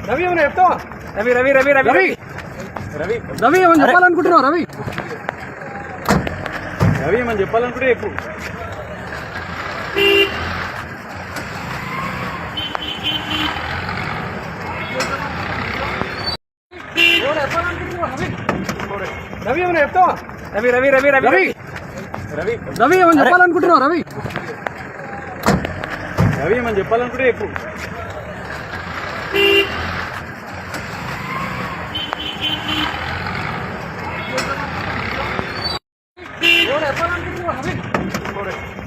రవి ఏమైనా చెప్తావా? రవి రవి రవి రవి రవి రవి రవి ఏమని చెప్పాలనుకుంటున్నావు? రవి రవి ఏమని చెప్పాలనుకుంటే ఎక్కువ రవి ఏమైనా చెప్తావా? రవి రవి రవి రవి రవి రవి రవి ఏమని చెప్పాలనుకుంటున్నావు? రవి రవి ఏమని చెప్పాలనుకుంటే ఎక్కువ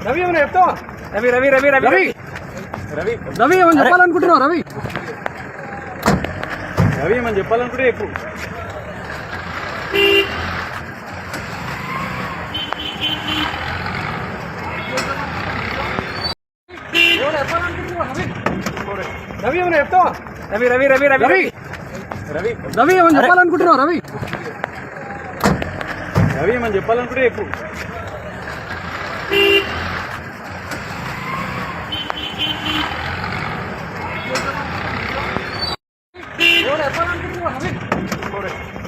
రవి ఏమైనా చెప్తావా? రవి రవి రవి రవి రవి రవి రవి ఏమని చెప్పాలనుకుంటున్నావు? రవి రవి ఏమని చెప్పాలనుకుంటే ఎక్కువ రవి ఏమైనా చెప్తావా? రవి రవి రవి రవి రవి రవి రవి ఏమని చెప్పాలనుకుంటున్నావు? రవి రవి ఏమని చెప్పాలనుకుంటే ఎక్కువ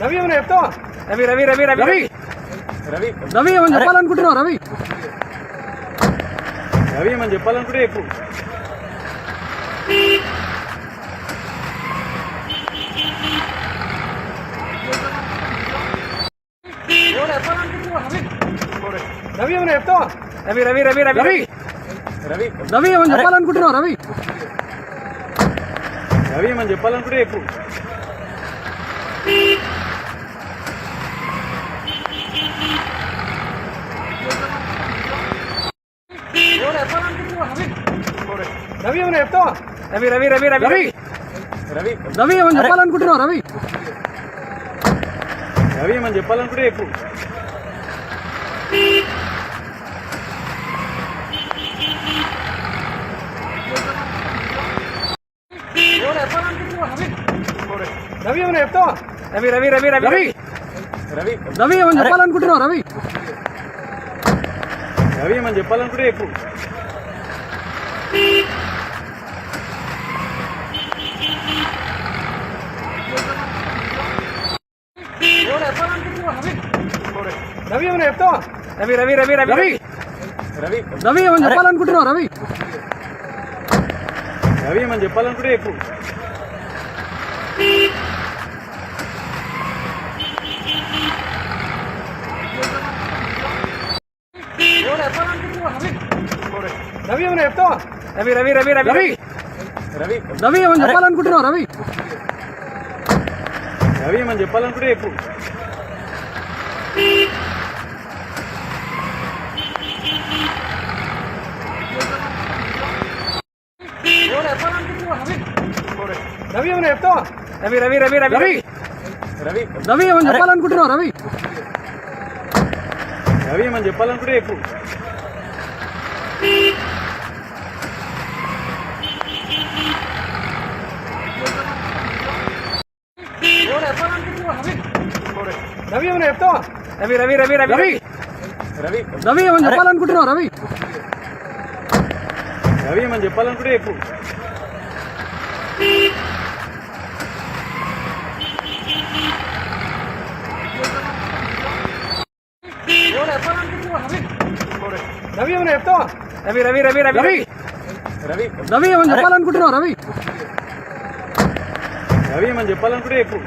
రవి ఏమైనా చెప్తావా? రవి రవి రవి రవి రవి రవి రవి ఏమని చెప్పాలనుకుంటున్నావు? రవి రవి ఏమని చెప్పాలనుకుంటే ఎక్కువ రవి ఏమైనా చెప్తావా? రవి రవి రవి రవి రవి రవి రవి ఏమని చెప్పాలనుకుంటున్నావు? రవి రవి ఏమని చెప్పాలనుకుంటే ఎక్కువ రవి ఏమైనా చెప్తావా? రవి రవి రవి రవి రవి రవి రవి ఏమని చెప్పాలనుకుంటున్నావు? రవి రవి ఏమని చెప్పాలనుకుంటే ఎక్కువ రవి ఏమైనా చెప్తావా? రవి రవి రవి రవి రవి రవి రవి ఏమని చెప్పాలనుకుంటున్నావు? రవి రవి ఏమని చెప్పాలనుకుంటే ఎక్కువ రవి ఏమైనా చెప్తావా? రవి రవి రవి రవి రవి రవి రవి ఏమని చెప్పాలనుకుంటున్నావు? రవి రవి ఏమని చెప్పాలనుకుంటే ఎక్కువ రవి ఏమైనా చెప్తావా? రవి రవి రవి రవి రవి రవి రవి ఏమని చెప్పాలనుకుంటున్నావు? రవి రవి ఏమని చెప్పాలనుకుంటే ఎక్కువ రవి ఏమైనా చెప్తావా? రవి రవి రవి రవి రవి రవి రవి ఏమని చెప్పాలనుకుంటున్నావు? రవి రవి ఏమని చెప్పాలనుకుంటే ఎక్కువ రవి ఏమైనా చెప్తావా? రవి రవి రవి రవి రవి రవి రవి ఏమని చెప్పాలనుకుంటున్నావు? రవి రవి ఏమని చెప్పాలనుకుంటే ఎక్కువ రవి ఏమైనా చెప్తావా? రవి రవి రవి రవి రవి రవి రవి ఏమని చెప్పాలనుకుంటున్నావు? రవి రవి ఏమని చెప్పాలనుకుంటే ఎక్కువ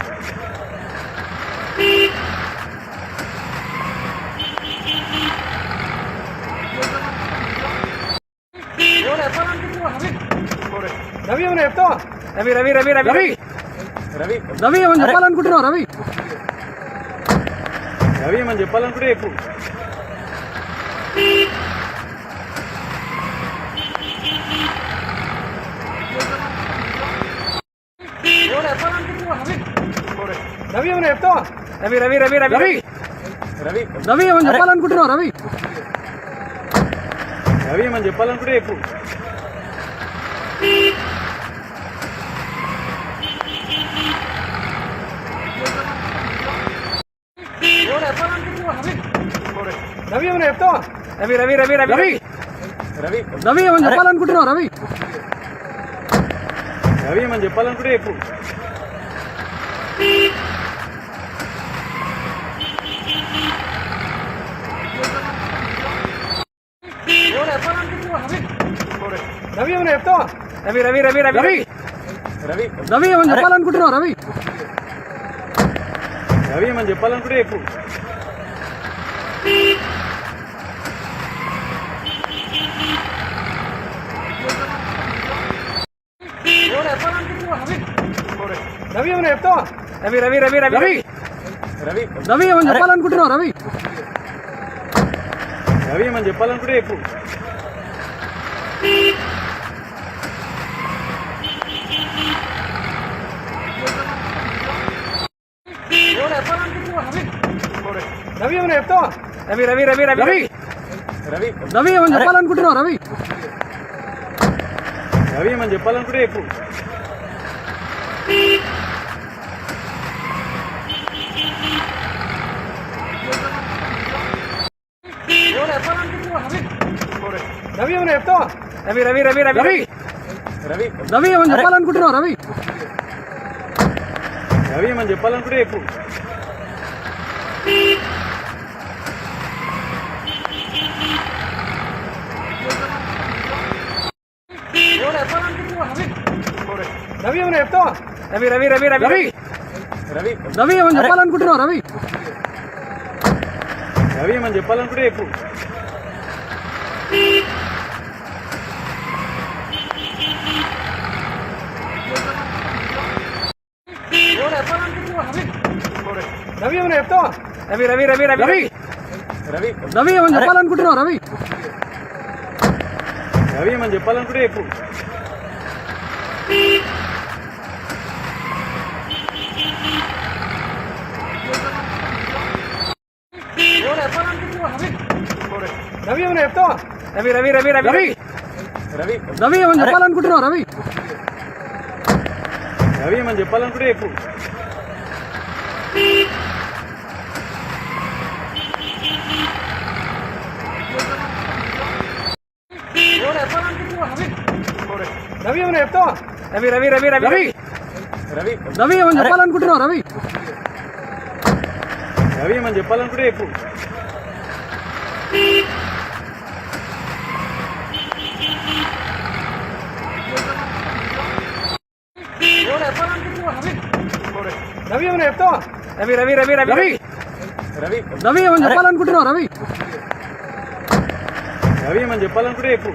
రవి ఏమైనా చెప్తావా? రవి రవి రవి రవి రవి రవి రవి ఏమని చెప్పాలనుకుంటున్నావు? రవి రవి ఏమని చెప్పాలనుకుంటే ఎక్కువ రవి ఏమైనా చెప్తావా? రవి రవి రవి రవి రవి రవి రవి ఏమని చెప్పాలనుకుంటున్నావు? రవి రవి ఏమని చెప్పాలనుకుంటే ఎక్కువ రవి ఏమైనా చెప్తావా? రవి రవి రవి రవి రవి రవి రవి ఏమని చెప్పాలనుకుంటున్నావు? రవి రవి ఏమని చెప్పాలనుకుంటే ఎక్కువ రవి ఏమైనా చెప్తావా? రవి రవి రవి రవి రవి రవి రవి ఏమైనా చెప్పాలనుకుంటున్నావు? రవి రవి ఏమని చెప్పాలనుకుంటే చెప్పు. రవి ఏమైనా చెప్తావా? రవి రవి రవి రవి రవి రవి రవి ఏమైనా చెప్పాలనుకుంటున్నావు? రవి రవి ఏమని చెప్పాలనుకుంటే చెప్పు. రవి ఏమైనా చెప్తావా? రవి రవి రవి రవి రవి రవి రవి ఏమైనా చెప్పాలనుకుంటున్నావు? రవి రవి ఏమని చెప్పాలనుకుంటే చెప్పు. రవి ఏమైనా చెప్తావా? రవి రవి రవి రవి రవి రవి రవి ఏమైనా చెప్పాలనుకుంటున్నావు? రవి రవి ఏమని చెప్పాలనుకుంటే చెప్పు. రవి ఏమైనా చెప్తావా? రవి రవి రవి రవి రవి రవి రవి ఏమైనా చెప్పాలనుకుంటున్నావు? రవి రవి ఏమని చెప్పాలనుకుంటే చెప్పు. రవి ఏమైనా చెప్తావా? రవి రవి రవి రవి రవి రవి రవి ఏమైనా చెప్పాలనుకుంటున్నావు? రవి రవి ఏమని చెప్పాలనుకుంటే చెప్పు. రవి ఏమైనా చెప్తావా? రవి రవి రవి రవి రవి రవి రవి ఏమైనా చెప్పాలనుకుంటున్నావు? రవి రవి ఏమని చెప్పాలనుకుంటే చెప్పు. రవి ఏమైనా చెప్తావా? రవి రవి రవి రవి రవి రవి రవి ఏమైనా చెప్పాలనుకుంటున్నావు? రవి రవి ఏమని చెప్పాలనుకుంటే చెప్పు. రవి ఏమైనా చెప్తావా? రవి రవి రవి రవి రవి రవి రవి ఏమైనా చెప్పాలనుకుంటున్నావు? రవి రవి ఏమని చెప్పాలనుకుంటే చెప్పు.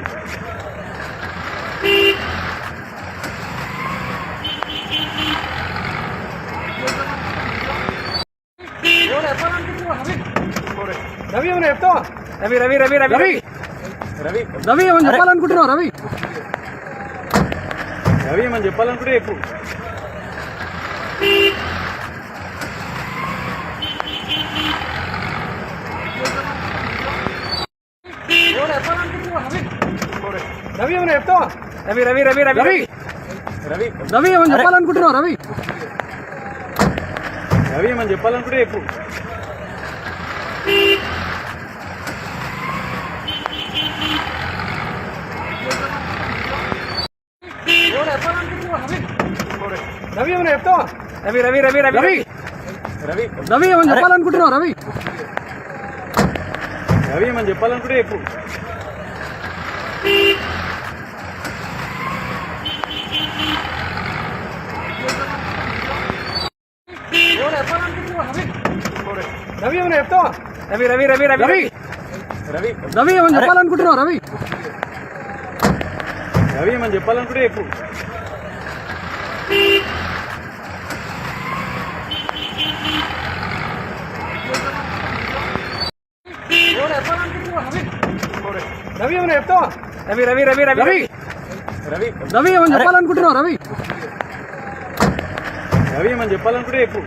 రవి ఏమైనా చెప్తావా? రవి రవి రవి రవి రవి రవి రవి ఏమైనా చెప్పాలనుకుంటున్నావు? రవి రవి ఏమని చెప్పాలనుకుంటే చెప్పు. రవి ఏమైనా చెప్తావా? రవి రవి రవి రవి రవి రవి రవి ఏమైనా చెప్పాలనుకుంటున్నావు? రవి రవి ఏమని చెప్పాలనుకుంటే చెప్పు. రవి ఏమైనా చెప్తావా? రవి రవి రవి రవి రవి రవి రవి ఏమైనా చెప్పాలనుకుంటున్నావు? రవి రవి ఏమని చెప్పాలనుకుంటే చెప్పు. రవి ఏమైనా చెప్తావా? రవి రవి రవి రవి రవి రవి రవి ఏమైనా చెప్పాలనుకుంటున్నావు? రవి రవి ఏమని చెప్పాలనుకుంటే చెప్పు. రవి ఏమైనా చెప్తావా? రవి రవి రవి రవి రవి రవి రవి ఏమైనా చెప్పాలనుకుంటున్నావు? రవి రవి ఏమని చెప్పాలనుకుంటే చెప్పు.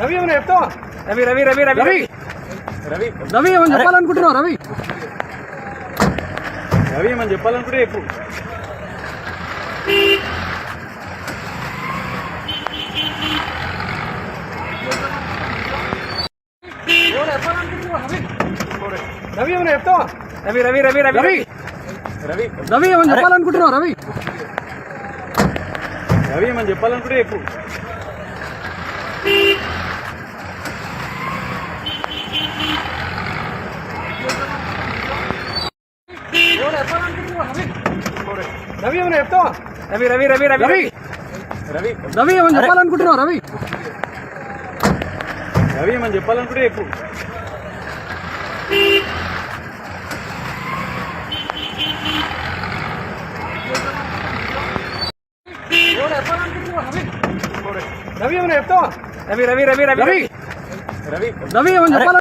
రవి ఏమైనా చెప్తావా? రవి రవి రవి రవి రవి రవి రవి ఏమైనా చెప్పాలనుకుంటున్నావు? రవి రవి ఏమని చెప్పాలనుకుంటే చెప్పు. రవి రవి ఏమైనా చెప్తావా రవి రవి రవి రవి రవి రవి రవి ఏమైనా చెప్పాలనుకుంటున్నావు రవి రవి ఏమని చెప్పాలనుకుంటే చెప్పు. రవి ఏమైనా చెప్తావా రవి రవి రవి రవి రవి రవి రవి ఏమైనా చెప్పాలనుకుంటున్నావు రవి రవి ఏమని చెప్పాలనుకుంటే చెప్పు. రవి ఏమైనా చెప్తావా రవి రవి రవి రవి రవి రవి రవి ఏమైనా చెప్పాలి